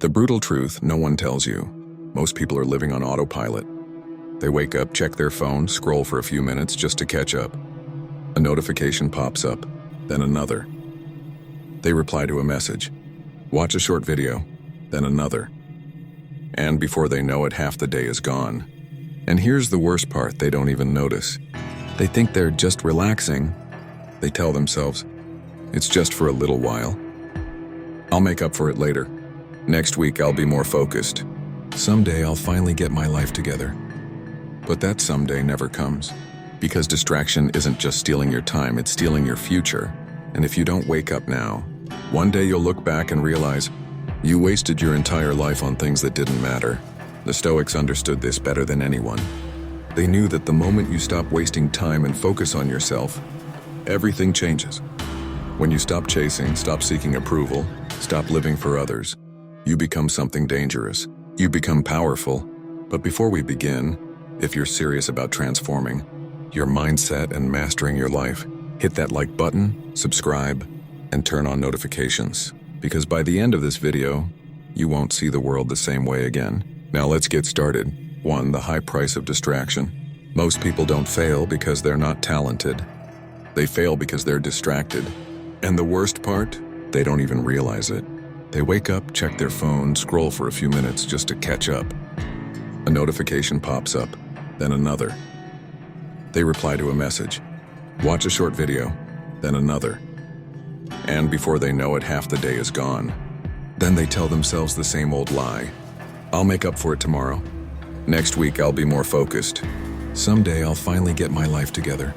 The brutal truth no one tells you. Most people are living on autopilot. They wake up, check their phone, scroll for a few minutes just to catch up. A notification pops up, then another. They reply to a message, watch a short video, then another. And before they know it, half the day is gone. And here's the worst part, they don't even notice. They think they're just relaxing. They tell themselves, it's just for a little while. I'll make up for it later. Next week I'll be more focused. Someday I'll finally get my life together. But that someday never comes. Because distraction isn't just stealing your time, it's stealing your future. And if you don't wake up now, one day you'll look back and realize you wasted your entire life on things that didn't matter. The Stoics understood this better than anyone. They knew that the moment you stop wasting time and focus on yourself, everything changes. When you stop chasing, stop seeking approval, stop living for others, you become something dangerous. You become powerful. But before we begin, if you're serious about transforming your mindset and mastering your life, hit that like button, subscribe, and turn on notifications. Because by the end of this video, you won't see the world the same way again. Now let's get started. 1. The high price of distraction. Most people don't fail because they're not talented. They fail because they're distracted. And the worst part? They don't even realize it. They wake up, check their phone, scroll for a few minutes just to catch up. A notification pops up, then another. They reply to a message, watch a short video, then another. And before they know it, half the day is gone. Then they tell themselves the same old lie. I'll make up for it tomorrow. Next week I'll be more focused. Someday I'll finally get my life together.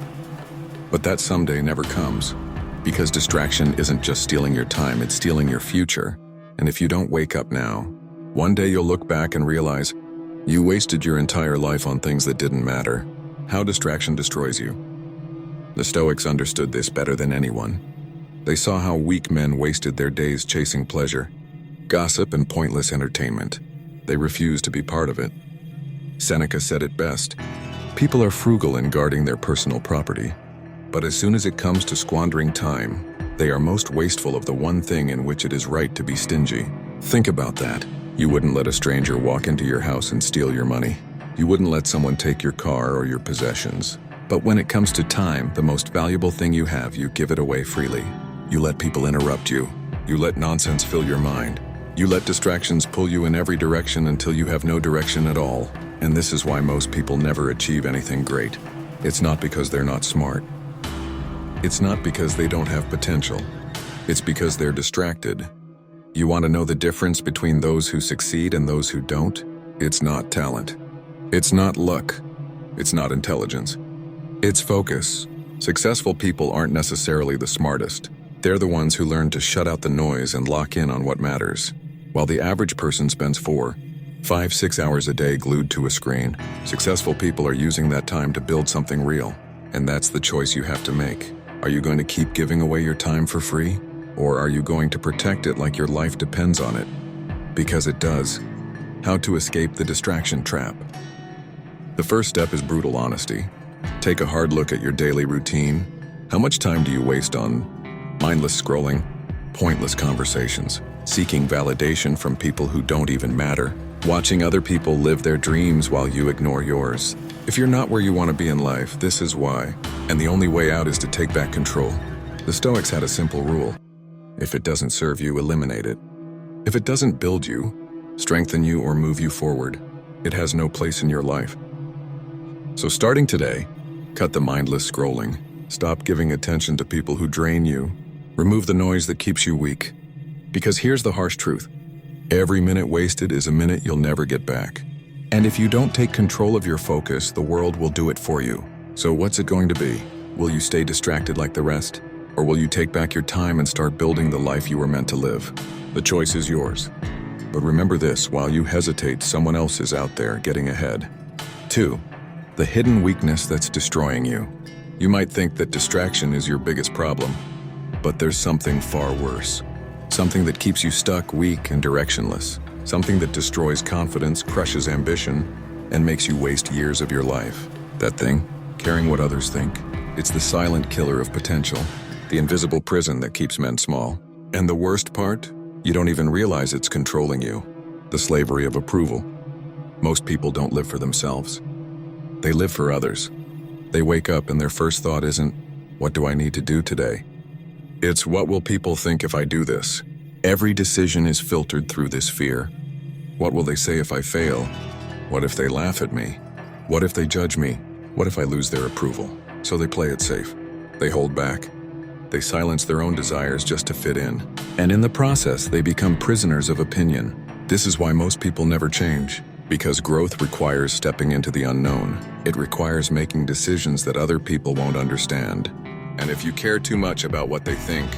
But that someday never comes. Because distraction isn't just stealing your time, it's stealing your future. And if you don't wake up now, one day you'll look back and realize you wasted your entire life on things that didn't matter. How distraction destroys you. The Stoics understood this better than anyone. They saw how weak men wasted their days chasing pleasure, gossip, and pointless entertainment. They refused to be part of it. Seneca said it best, people are frugal in guarding their personal property, but as soon as it comes to squandering time, they are most wasteful of the one thing in which it is right to be stingy. Think about that. You wouldn't let a stranger walk into your house and steal your money. You wouldn't let someone take your car or your possessions. But when it comes to time, the most valuable thing you have, you give it away freely. You let people interrupt you. You let nonsense fill your mind. You let distractions pull you in every direction until you have no direction at all. And this is why most people never achieve anything great. It's not because they're not smart. It's not because they don't have potential. It's because they're distracted. You want to know the difference between those who succeed and those who don't? It's not talent. It's not luck. It's not intelligence. It's focus. Successful people aren't necessarily the smartest. They're the ones who learn to shut out the noise and lock in on what matters. While the average person spends 4, 5, 6 hours a day glued to a screen, successful people are using that time to build something real. And that's the choice you have to make. Are you going to keep giving away your time for free? Or are you going to protect it like your life depends on it? Because it does. How to escape the distraction trap. The first step is brutal honesty. Take a hard look at your daily routine. How much time do you waste on mindless scrolling, pointless conversations, seeking validation from people who don't even matter, watching other people live their dreams while you ignore yours? If you're not where you want to be in life, this is why. And the only way out is to take back control. The Stoics had a simple rule. If it doesn't serve you, eliminate it. If it doesn't build you, strengthen you, or move you forward, it has no place in your life. So starting today, cut the mindless scrolling. Stop giving attention to people who drain you. Remove the noise that keeps you weak. Because here's the harsh truth. Every minute wasted is a minute you'll never get back. And if you don't take control of your focus, the world will do it for you. So what's it going to be? Will you stay distracted like the rest? Or will you take back your time and start building the life you were meant to live? The choice is yours. But remember this, while you hesitate, someone else is out there getting ahead. 2. The hidden weakness that's destroying you. You might think that distraction is your biggest problem, but there's something far worse. Something that keeps you stuck, weak, and directionless. Something that destroys confidence, crushes ambition, and makes you waste years of your life. That thing, caring what others think. It's the silent killer of potential, the invisible prison that keeps men small. And the worst part? You don't even realize it's controlling you. the slavery of approval. Most people don't live for themselves. They live for others. They wake up and their first thought isn't, what do I need to do today? It's, what will people think if I do this? Every decision is filtered through this fear. What will they say if I fail? What if they laugh at me? What if they judge me? What if I lose their approval? So they play it safe. They hold back. They silence their own desires just to fit in. And in the process, they become prisoners of opinion. This is why most people never change. Because growth requires stepping into the unknown. It requires making decisions that other people won't understand. And if you care too much about what they think,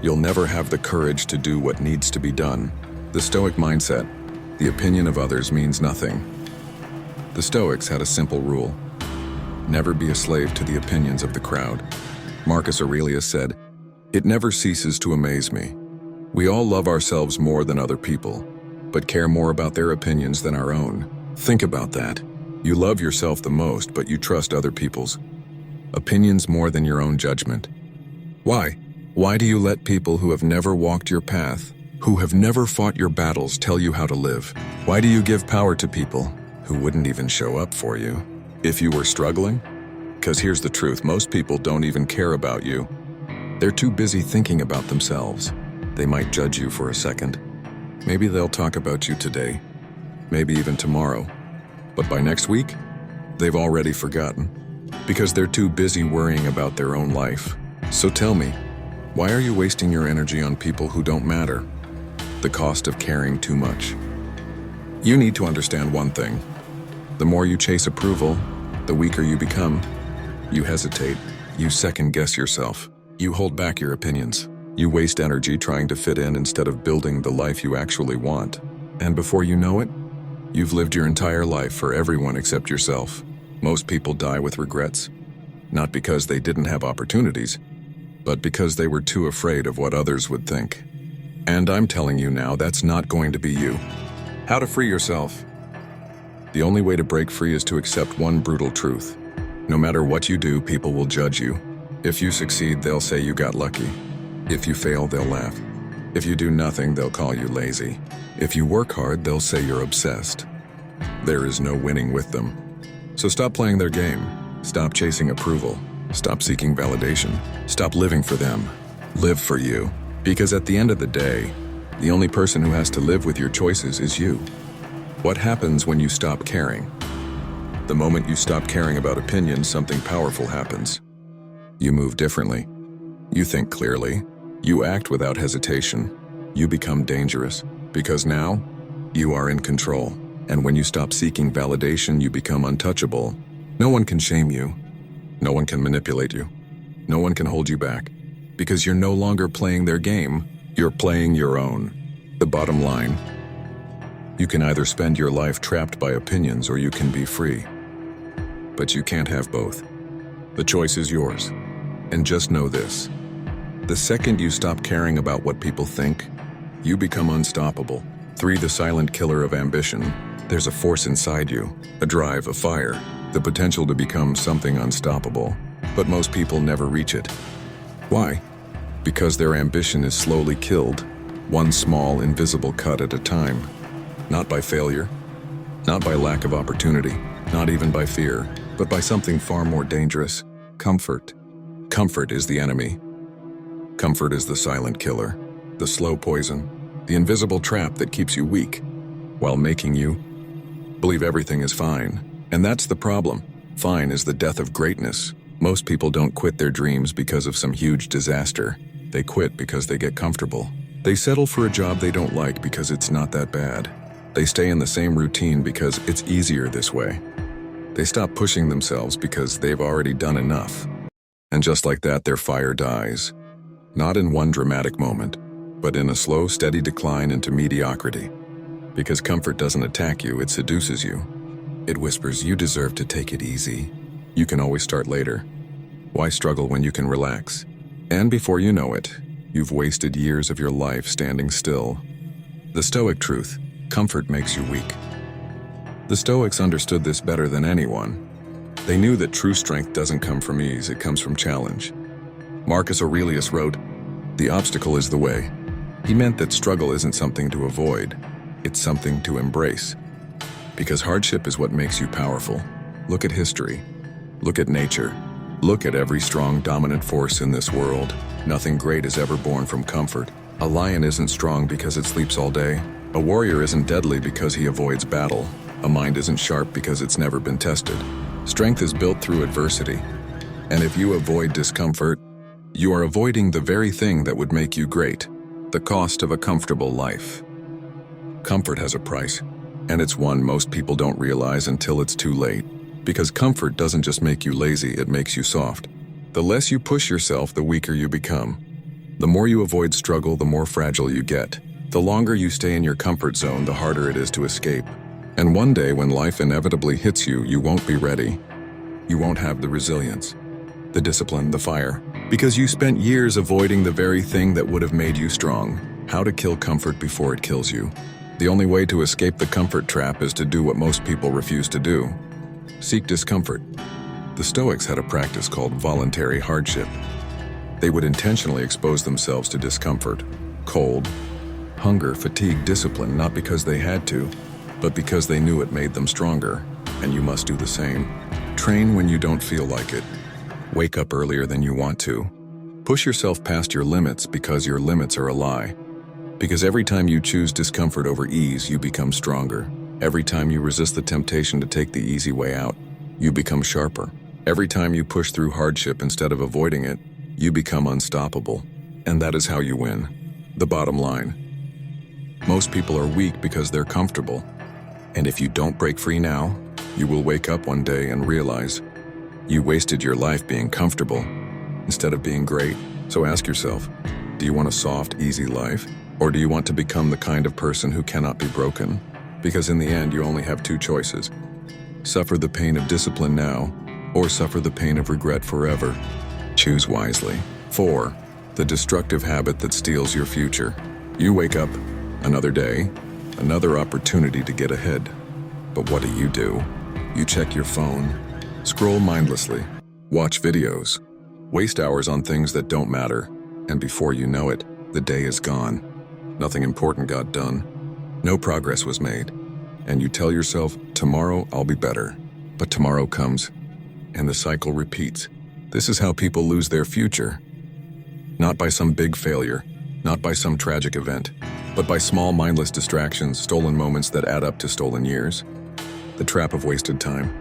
you'll never have the courage to do what needs to be done. The Stoic mindset: the opinion of others means nothing. The Stoics had a simple rule: never be a slave to the opinions of the crowd. Marcus Aurelius said, "It never ceases to amaze me. We all love ourselves more than other people, but care more about their opinions than our own." Think about that. You love yourself the most, but you trust other people's opinions more than your own judgment. Why? Why do you let people who have never walked your path, who have never fought your battles, tell you how to live? Why do you give power to people who wouldn't even show up for you if you were struggling? Because here's the truth: most people don't even care about you. They're too busy thinking about themselves. They might judge you for a second. Maybe they'll talk about you today, maybe even tomorrow. But by next week, they've already forgotten, because they're too busy worrying about their own life. So tell me, why are you wasting your energy on people who don't matter? The cost of caring too much. You need to understand one thing: the more you chase approval, the weaker you become. You hesitate, you second-guess yourself, you hold back your opinions. You waste energy trying to fit in instead of building the life you actually want. And before you know it, you've lived your entire life for everyone except yourself. Most people die with regrets, not because they didn't have opportunities, but because they were too afraid of what others would think. And I'm telling you now, that's not going to be you. How to free yourself? The only way to break free is to accept one brutal truth. No matter what you do, people will judge you. If you succeed, they'll say you got lucky. If you fail, they'll laugh. If you do nothing, they'll call you lazy. If you work hard, they'll say you're obsessed. There is no winning with them. So stop playing their game. Stop chasing approval. Stop seeking validation. Stop living for them. Live for you. Because at the end of the day, the only person who has to live with your choices is you. What happens when you stop caring? The moment you stop caring about opinions, something powerful happens. You move differently. You think clearly. You act without hesitation. You become dangerous, because now you are in control. And when you stop seeking validation, you become untouchable. No one can shame you. No one can manipulate you. No one can hold you back, because you're no longer playing their game, you're playing your own. The bottom line: you can either spend your life trapped by opinions or you can be free. But you can't have both. The choice is yours. And just know this: the second you stop caring about what people think, you become unstoppable. 3. The silent killer of ambition. There's a force inside you, a drive, a fire, the potential to become something unstoppable. But most people never reach it. Why? Because their ambition is slowly killed, one small, invisible cut at a time. Not by failure, not by lack of opportunity, not even by fear, but by something far more dangerous: comfort. Comfort is the enemy. Comfort is the silent killer, the slow poison, the invisible trap that keeps you weak, while making you believe everything is fine. And that's the problem. Fine is the death of greatness. Most people don't quit their dreams because of some huge disaster. They quit because they get comfortable. They settle for a job they don't like because it's not that bad. They stay in the same routine because it's easier this way. They stop pushing themselves because they've already done enough. And just like that, their fire dies. Not in one dramatic moment, but in a slow, steady decline into mediocrity. Because comfort doesn't attack you, it seduces you. It whispers, you deserve to take it easy. You can always start later. Why struggle when you can relax? And before you know it, you've wasted years of your life standing still. The Stoic truth: comfort makes you weak. The Stoics understood this better than anyone. They knew that true strength doesn't come from ease, it comes from challenge. Marcus Aurelius wrote, "The obstacle is the way." He meant that struggle isn't something to avoid. It's something to embrace. Because hardship is what makes you powerful. Look at history. Look at nature. Look at every strong, dominant force in this world. Nothing great is ever born from comfort. A lion isn't strong because it sleeps all day. A warrior isn't deadly because he avoids battle. A mind isn't sharp because it's never been tested. Strength is built through adversity. And if you avoid discomfort, you are avoiding the very thing that would make you great. The cost of a comfortable life. Comfort has a price, and it's one most people don't realize until it's too late. Because comfort doesn't just make you lazy, it makes you soft. The less you push yourself, the weaker you become. The more you avoid struggle, the more fragile you get. The longer you stay in your comfort zone, the harder it is to escape. And one day when life inevitably hits you, you won't be ready. You won't have the resilience, the discipline, the fire. Because you spent years avoiding the very thing that would have made you strong. How to kill comfort before it kills you. The only way to escape the comfort trap is to do what most people refuse to do. Seek discomfort. The Stoics had a practice called voluntary hardship. They would intentionally expose themselves to discomfort, cold, hunger, fatigue, discipline, not because they had to, but because they knew it made them stronger. And you must do the same. Train when you don't feel like it. Wake up earlier than you want to. Push yourself past your limits because your limits are a lie. Because every time you choose discomfort over ease, you become stronger. Every time you resist the temptation to take the easy way out, you become sharper. Every time you push through hardship instead of avoiding it, you become unstoppable. And that is how you win. The bottom line. Most people are weak because they're comfortable. And if you don't break free now, you will wake up one day and realize you wasted your life being comfortable instead of being great. So ask yourself, do you want a soft, easy life? Or do you want to become the kind of person who cannot be broken? Because in the end, you only have two choices. Suffer the pain of discipline now, or suffer the pain of regret forever. Choose wisely. 4. The destructive habit that steals your future. You wake up, another day, another opportunity to get ahead. But what do? You check your phone, scroll mindlessly, watch videos, waste hours on things that don't matter, and before you know it, the day is gone. Nothing important got done. No progress was made. And you tell yourself, tomorrow I'll be better. But tomorrow comes, and the cycle repeats. This is how people lose their future. Not by some big failure, not by some tragic event, but by small mindless distractions, stolen moments that add up to stolen years. The trap of wasted time.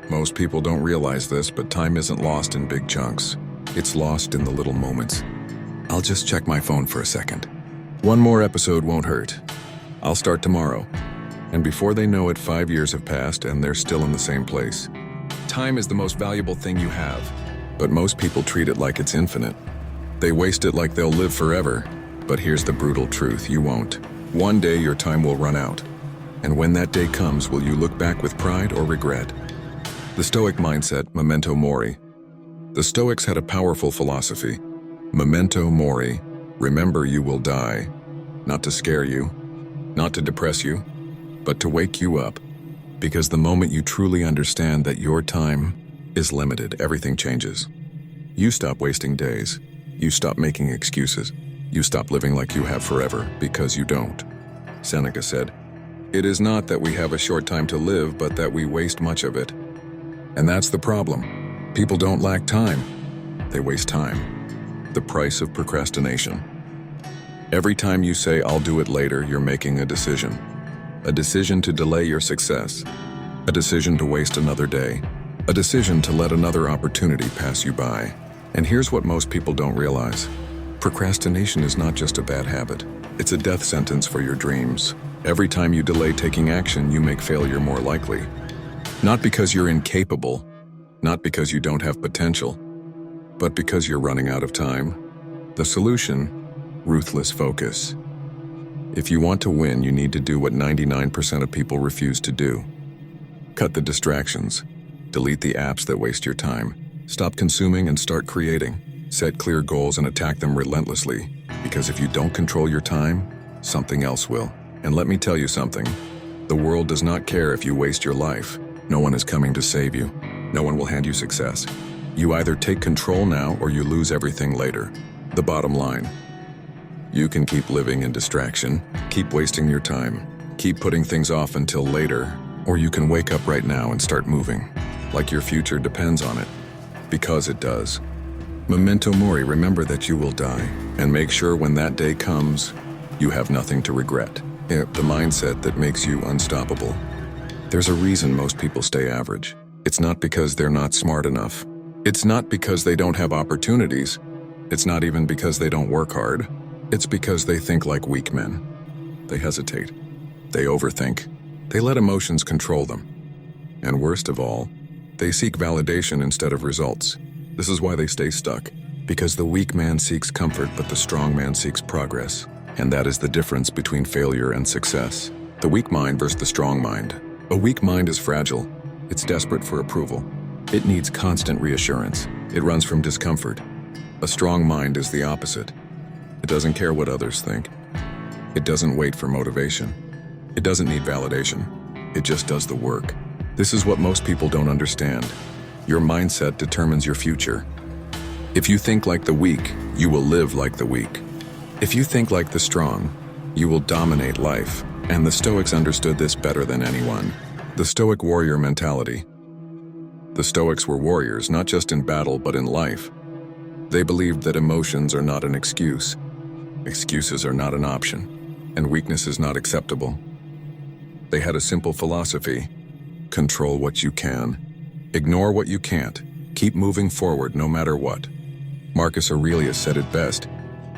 Most people don't realize this, but time isn't lost in big chunks. It's lost in the little moments. I'll just check my phone for a second. One more episode won't hurt. I'll start tomorrow. And before they know it, 5 years have passed and they're still in the same place. Time is the most valuable thing you have. But most people treat it like it's infinite. They waste it like they'll live forever. But here's the brutal truth, you won't. One day your time will run out. And when that day comes, will you look back with pride or regret? The Stoic mindset, memento mori. The Stoics had a powerful philosophy. Memento mori, remember you will die. Not to scare you, not to depress you, but to wake you up. Because the moment you truly understand that your time is limited, everything changes. You stop wasting days. You stop making excuses. You stop living like you have forever, because you don't. Seneca said, "It is not that we have a short time to live, but that we waste much of it." And that's the problem. People don't lack time. They waste time. The price of procrastination. Every time you say, "I'll do it later," you're making a decision. A decision to delay your success. A decision to waste another day. A decision to let another opportunity pass you by. And here's what most people don't realize. Procrastination is not just a bad habit. It's a death sentence for your dreams. Every time you delay taking action, you make failure more likely. Not because you're incapable, not because you don't have potential, but because you're running out of time. The solution? Ruthless focus. If you want to win, you need to do what 99% of people refuse to do. Cut the distractions. Delete the apps that waste your time. Stop consuming and start creating. Set clear goals and attack them relentlessly. Because if you don't control your time, something else will. And let me tell you something. The world does not care if you waste your life. No one is coming to save you. No one will hand you success. You either take control now or you lose everything later. The bottom line. You can keep living in distraction, keep wasting your time, Keep putting things off until later, or you can wake up right now and start moving, like your future depends on it, because it does. Memento mori, remember that you will die, and make sure when that day comes, you have nothing to regret. The mindset that makes you unstoppable. There's a reason most people stay average. It's not because they're not smart enough. It's not because they don't have opportunities. It's not even because they don't work hard. It's because they think like weak men. They hesitate. They overthink. They let emotions control them. And worst of all, they seek validation instead of results. This is why they stay stuck. Because the weak man seeks comfort, but the strong man seeks progress. And that is the difference between failure and success. The weak mind versus the strong mind. A weak mind is fragile. It's desperate for approval. It needs constant reassurance. It runs from discomfort. A strong mind is the opposite. It doesn't care what others think. It doesn't wait for motivation. It doesn't need validation. It just does the work. This is what most people don't understand. Your mindset determines your future. If you think like the weak, you will live like the weak. If you think like the strong, you will dominate life. And the Stoics understood this better than anyone. The Stoic warrior mentality. The Stoics were warriors not just in battle but in life. They believed that emotions are not an excuse. Excuses are not an option. And weakness is not acceptable. They had a simple philosophy. Control what you can. Ignore what you can't. Keep moving forward no matter what. Marcus Aurelius said it best.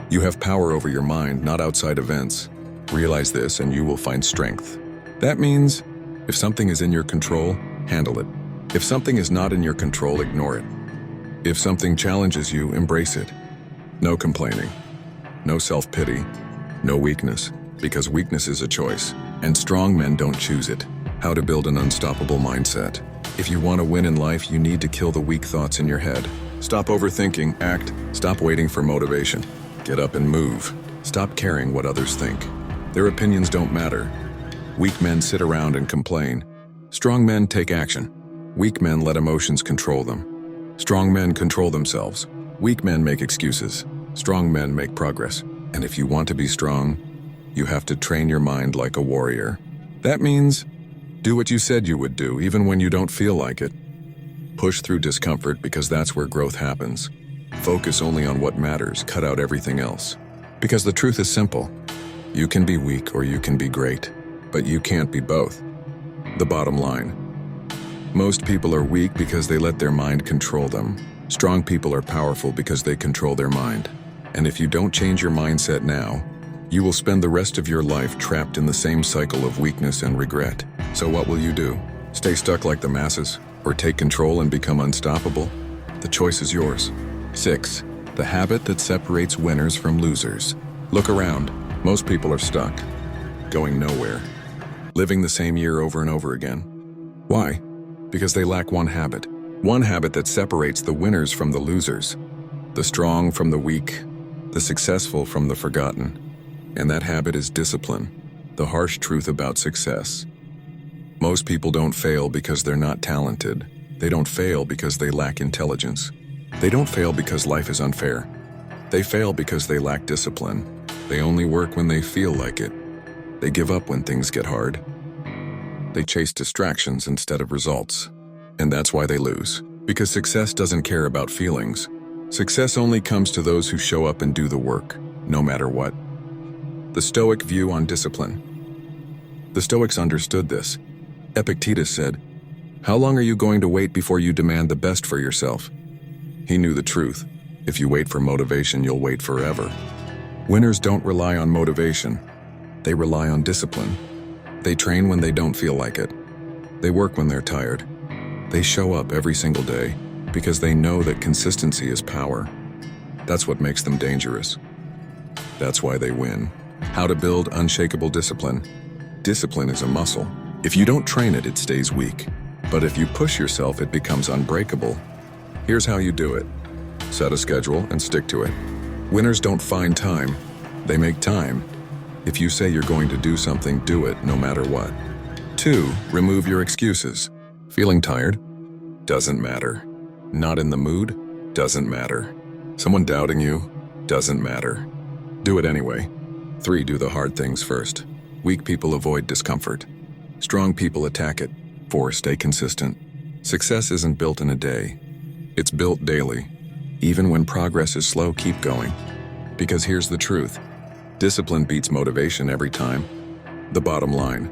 You have power over your mind, not outside events. Realize this and you will find strength. That means, if something is in your control, handle it. If something is not in your control, ignore it. If something challenges you, embrace it. No complaining. No self-pity. No weakness, because weakness is a choice, and strong men don't choose it. How to build an unstoppable mindset. If you want to win in life, you need to kill the weak thoughts in your head. Stop overthinking, act. Stop waiting for motivation. Get up and move. Stop caring what others think. Their opinions don't matter. Weak men sit around and complain. Strong men take action. Weak men let emotions control them. Strong men control themselves. Weak men make excuses. Strong men make progress. And if you want to be strong, you have to train your mind like a warrior. That means, do what you said you would do, even when you don't feel like it. Push through discomfort because that's where growth happens. Focus only on what matters, cut out everything else. Because the truth is simple. You can be weak or you can be great, but you can't be both. The bottom line. Most people are weak because they let their mind control them. Strong people are powerful because they control their mind. And if you don't change your mindset now, you will spend the rest of your life trapped in the same cycle of weakness and regret. So what will you do? Stay stuck like the masses, or take control and become unstoppable? The choice is yours. 6. The habit that separates winners from losers. Look around. Most people are stuck, going nowhere, living the same year over and over again. Why? Because they lack one habit that separates the winners from the losers, the strong from the weak, the successful from the forgotten. And that habit is discipline, the harsh truth about success. Most people don't fail because they're not talented. They don't fail because they lack intelligence. They don't fail because life is unfair. They fail because they lack discipline. They only work when they feel like it. They give up when things get hard. They chase distractions instead of results. And that's why they lose. Because success doesn't care about feelings. Success only comes to those who show up and do the work, no matter what. The Stoic view on discipline. The Stoics understood this. Epictetus said, "How long are you going to wait before you demand the best for yourself?" He knew the truth. If you wait for motivation, you'll wait forever. Winners don't rely on motivation. They rely on discipline. They train when they don't feel like it. They work when they're tired. They show up every single day because they know that consistency is power. That's what makes them dangerous. That's why they win. How to build unshakable discipline. Discipline is a muscle. If you don't train it, it stays weak. But if you push yourself, it becomes unbreakable. Here's how you do it. Set a schedule and stick to it. Winners don't find time. They make time. If you say you're going to do something, do it no matter what. 2. Remove your excuses. Feeling tired? Doesn't matter. Not in the mood? Doesn't matter. Someone doubting you? Doesn't matter. Do it anyway. 3. Do the hard things first. Weak people avoid discomfort. Strong people attack it. 4. Stay consistent. Success isn't built in a day. It's built daily. Even when progress is slow, keep going. Because here's the truth. Discipline beats motivation every time. The bottom line.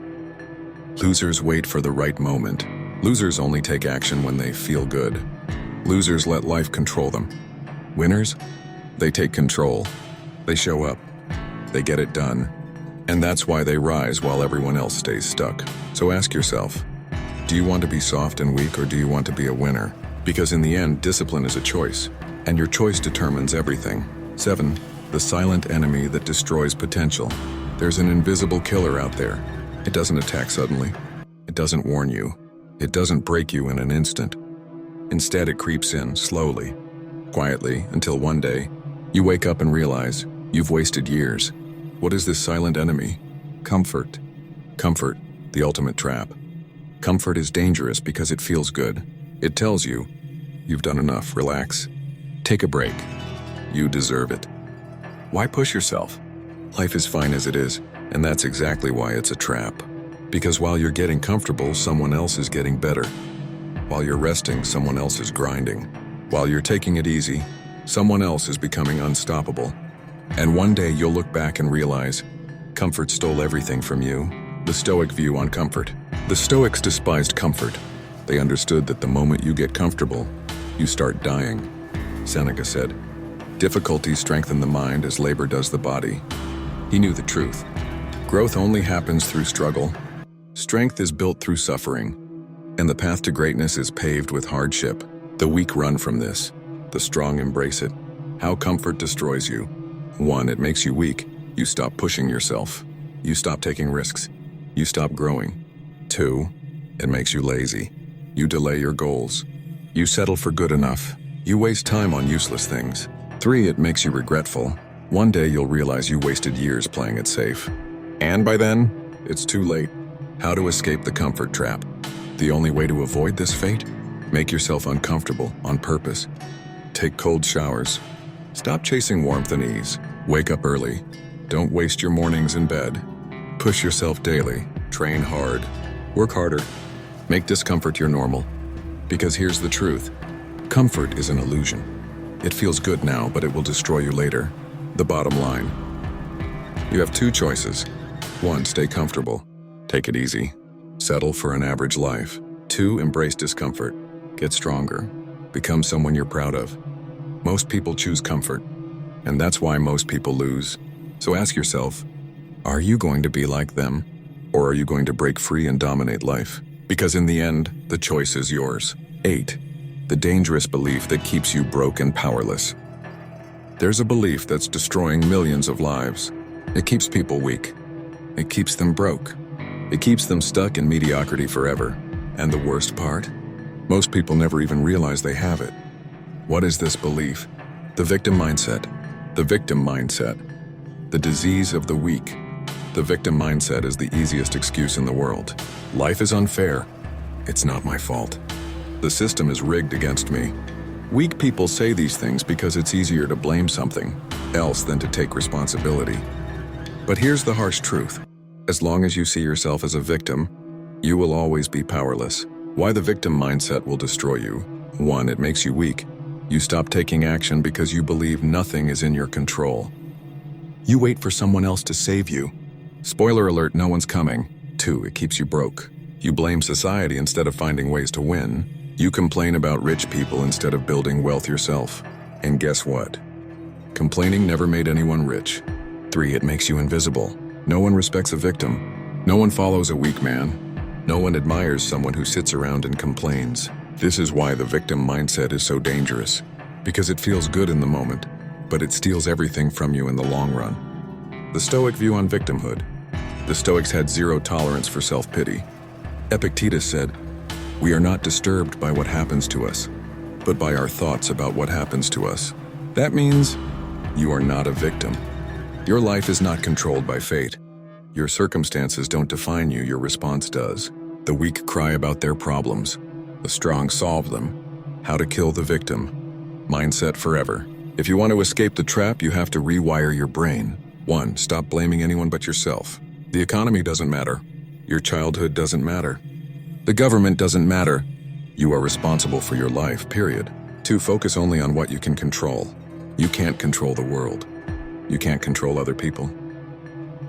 Losers wait for the right moment. Losers only take action when they feel good. Losers let life control them. Winners? They take control. They show up. They get it done. And that's why they rise while everyone else stays stuck. So ask yourself, do you want to be soft and weak, or do you want to be a winner? Because in the end, discipline is a choice, and your choice determines everything. 7. The silent enemy that destroys potential. There's an invisible killer out there. It doesn't attack suddenly. It doesn't warn you. It doesn't break you in an instant. Instead, it creeps in slowly, quietly, until one day, you wake up and realize you've wasted years. What is this silent enemy? Comfort. Comfort, the ultimate trap. Comfort is dangerous because it feels good. It tells you, you've done enough, relax. Take a break. You deserve it. Why push yourself? Life is fine as it is, and that's exactly why it's a trap. Because while you're getting comfortable, someone else is getting better. While you're resting, someone else is grinding. While you're taking it easy, someone else is becoming unstoppable. And one day you'll look back and realize, comfort stole everything from you. The Stoic view on comfort. The Stoics despised comfort. They understood that the moment you get comfortable, you start dying. Seneca said, difficulties strengthen the mind as labor does the body. He knew the truth. Growth only happens through struggle. Strength is built through suffering. And the path to greatness is paved with hardship. The weak run from this. The strong embrace it. How comfort destroys you. 1. It makes you weak. You stop pushing yourself. You stop taking risks. You stop growing. 2. It makes you lazy. You delay your goals. You settle for good enough. You waste time on useless things. 3. It makes you regretful. One day you'll realize you wasted years playing it safe. And by then, it's too late. How to escape the comfort trap. The only way to avoid this fate? Make yourself uncomfortable on purpose. Take cold showers. Stop chasing warmth and ease. Wake up early. Don't waste your mornings in bed. Push yourself daily. Train hard. Work harder. Make discomfort your normal. Because here's the truth. Comfort is an illusion. It feels good now, but it will destroy you later. The bottom line. You have 2 choices. 1. Stay comfortable. Take it easy. Settle for an average life. 2. Embrace discomfort. Get stronger. Become someone you're proud of. Most people choose comfort, and that's why most people lose. So ask yourself, are you going to be like them? Or are you going to break free and dominate life? Because in the end, the choice is yours. 8. The dangerous belief that keeps you broke and powerless. There's a belief that's destroying millions of lives. It keeps people weak. It keeps them broke. It keeps them stuck in mediocrity forever. And the worst part? Most people never even realize they have it. What is this belief? The victim mindset. The victim mindset. The disease of the weak. The victim mindset is the easiest excuse in the world. Life is unfair. It's not my fault. The system is rigged against me. Weak people say these things because it's easier to blame something else than to take responsibility. But here's the harsh truth. As long as you see yourself as a victim, you will always be powerless. Why the victim mindset will destroy you. 1. It makes you weak. You stop taking action because you believe nothing is in your control. You wait for someone else to save you. Spoiler alert, no one's coming. 2. It keeps you broke. You blame society instead of finding ways to win. You complain about rich people instead of building wealth yourself. And guess what? Complaining never made anyone rich. 3. It makes you invisible. No one respects a victim. No one follows a weak man. No one admires someone who sits around and complains. This is why the victim mindset is so dangerous. Because it feels good in the moment, but it steals everything from you in the long run. The Stoic view on victimhood. The Stoics had 0 tolerance for self-pity. Epictetus said, "We are not disturbed by what happens to us, but by our thoughts about what happens to us." That means you are not a victim. Your life is not controlled by fate. Your circumstances don't define you, your response does. The weak cry about their problems. The strong solve them. How to kill the victim. Mindset forever. If you want to escape the trap, you have to rewire your brain. 1. Stop blaming anyone but yourself. The economy doesn't matter. Your childhood doesn't matter. The government doesn't matter. You are responsible for your life, period. 2. Focus only on what you can control. You can't control the world. You can't control other people.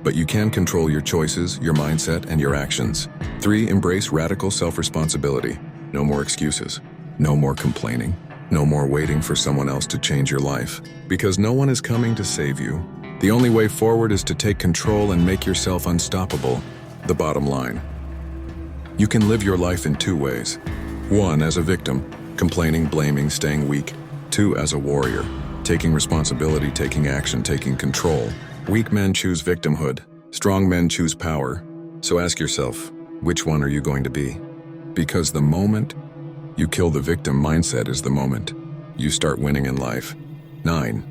But you can control your choices, your mindset, and your actions. 3. Embrace radical self-responsibility. No more excuses. No more complaining. No more waiting for someone else to change your life. Because no one is coming to save you. The only way forward is to take control and make yourself unstoppable. The bottom line. You can live your life in 2 ways. 1. As a victim, complaining, blaming, staying weak. 2. As a warrior, taking responsibility, taking action, taking control. Weak men choose victimhood. Strong men choose power. So ask yourself, which one are you going to be? Because the moment you kill the victim mindset is the moment you start winning in life. 9.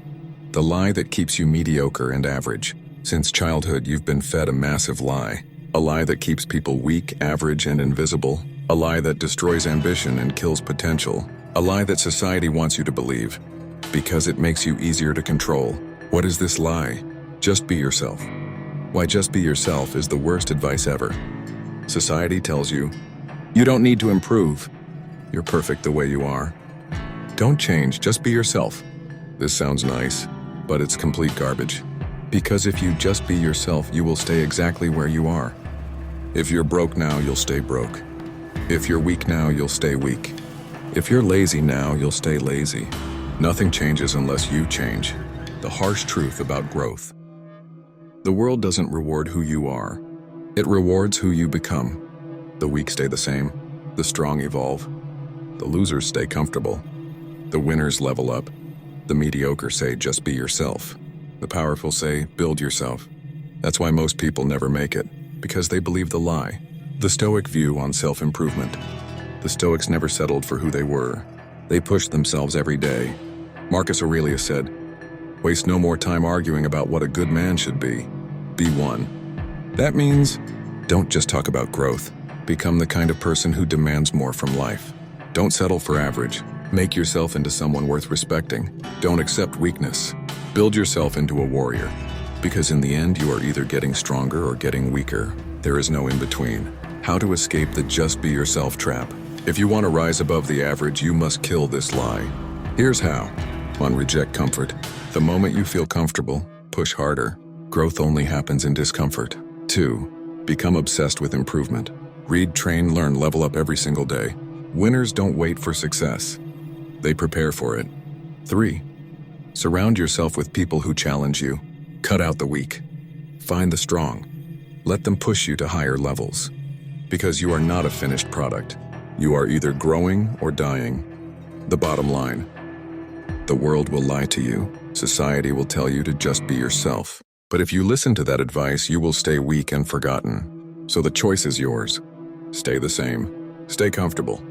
The lie that keeps you mediocre and average. Since childhood, you've been fed a massive lie. A lie that keeps people weak, average, and invisible. A lie that destroys ambition and kills potential. A lie that society wants you to believe, because it makes you easier to control. What is this lie? Just be yourself. Why just be yourself is the worst advice ever. Society tells you, you don't need to improve. You're perfect the way you are. Don't change, just be yourself. This sounds nice, but it's complete garbage. Because if you just be yourself, you will stay exactly where you are. If you're broke now, you'll stay broke. If you're weak now, you'll stay weak. If you're lazy now, you'll stay lazy. Nothing changes unless you change. The harsh truth about growth. The world doesn't reward who you are. It rewards who you become. The weak stay the same. The strong evolve. The losers stay comfortable. The winners level up. The mediocre say, just be yourself. The powerful say, build yourself. That's why most people never make it, because they believe the lie. The Stoic view on self-improvement. The Stoics never settled for who they were. They pushed themselves every day. Marcus Aurelius said, waste no more time arguing about what a good man should be. Be one. That means, don't just talk about growth. Become the kind of person who demands more from life. Don't settle for average. Make yourself into someone worth respecting. Don't accept weakness. Build yourself into a warrior. Because in the end, you are either getting stronger or getting weaker. There is no in between. How to escape the just be yourself trap. If you want to rise above the average, you must kill this lie. Here's how. 1. Reject comfort. The moment you feel comfortable, push harder. Growth only happens in discomfort. 2. Become obsessed with improvement. Read, train, learn, level up every single day. Winners don't wait for success. They prepare for it. 3. Surround yourself with people who challenge you. Cut out the weak. Find the strong. Let them push you to higher levels. Because you are not a finished product. You are either growing or dying. The bottom line. The world will lie to you. Society will tell you to just be yourself. But if you listen to that advice, you will stay weak and forgotten. So the choice is yours. Stay the same. Stay comfortable.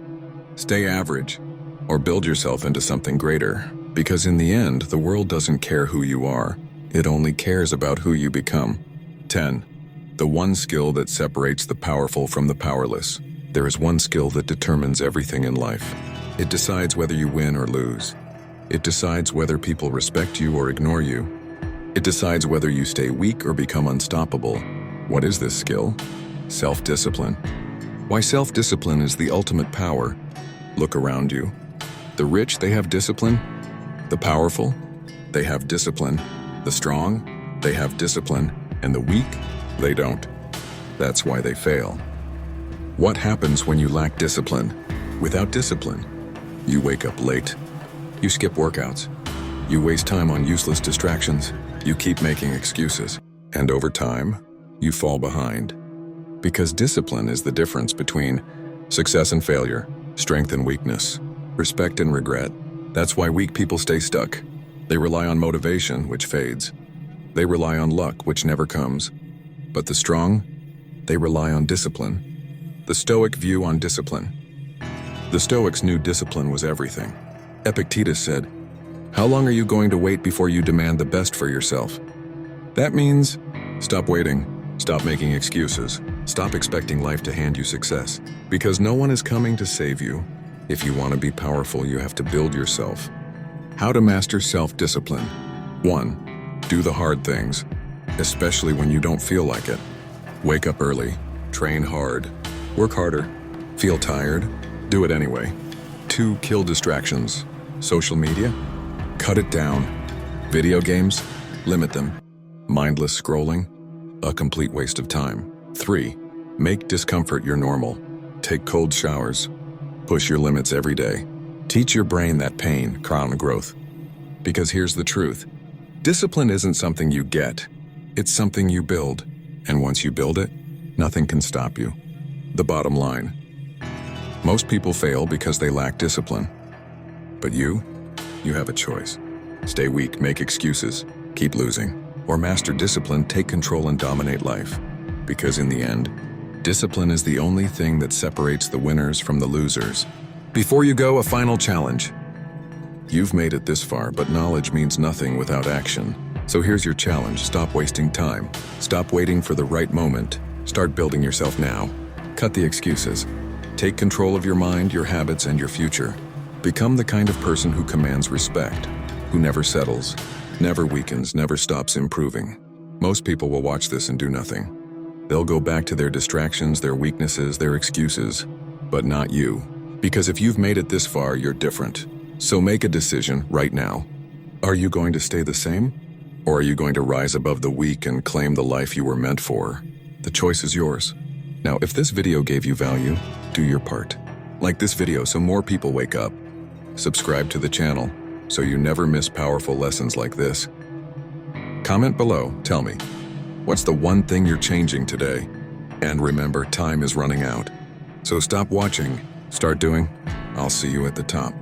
Stay average. Or build yourself into something greater. Because in the end, the world doesn't care who you are. It only cares about who you become. 10. The one skill that separates the powerful from the powerless. There is one skill that determines everything in life. It decides whether you win or lose. It decides whether people respect you or ignore you. It decides whether you stay weak or become unstoppable. What is this skill? Self-discipline. Why self-discipline is the ultimate power. Look around you. The rich, they have discipline. The powerful, they have discipline. The strong, they have discipline. And the weak, they don't. That's why they fail. What happens when you lack discipline? Without discipline, you wake up late. You skip workouts. You waste time on useless distractions. You keep making excuses. And over time, you fall behind. Because discipline is the difference between success and failure, strength and weakness, respect and regret. That's why weak people stay stuck. They rely on motivation, which fades. They rely on luck, which never comes. But the strong, they rely on discipline. The Stoic view on discipline. The Stoics knew discipline was everything. Epictetus said, "How long are you going to wait before you demand the best for yourself?" That means, stop waiting, stop making excuses, stop expecting life to hand you success. Because no one is coming to save you. If you want to be powerful, you have to build yourself. How to master self-discipline. 1. Do the hard things, especially when you don't feel like it. Wake up early, train hard, work harder, feel tired, do it anyway. 2. Kill distractions. Social media? Cut it down. Video games? Limit them. Mindless scrolling? A complete waste of time. 3. Make discomfort your normal. Take cold showers. Push your limits every day. Teach your brain that pain, crown growth. Because here's the truth. Discipline isn't something you get. It's something you build. And once you build it, nothing can stop you. The bottom line. Most people fail because they lack discipline. But you have a choice. Stay weak, make excuses, keep losing. Or master discipline, take control and dominate life. Because in the end, discipline is the only thing that separates the winners from the losers. Before you go, a final challenge. You've made it this far, but knowledge means nothing without action. So here's your challenge. Stop wasting time. Stop waiting for the right moment. Start building yourself now. Cut the excuses. Take control of your mind, your habits, and your future. Become the kind of person who commands respect, who never settles, never weakens, never stops improving. Most people will watch this and do nothing. They'll go back to their distractions, their weaknesses, their excuses. But not you. Because if you've made it this far, you're different. So make a decision right now. Are you going to stay the same? Or are you going to rise above the weak and claim the life you were meant for? The choice is yours. Now, if this video gave you value, do your part. Like this video so more people wake up. Subscribe to the channel so you never miss powerful lessons like this. Comment below, tell me, what's the one thing you're changing today? And remember, time is running out. So stop watching, start doing. I'll see you at the top.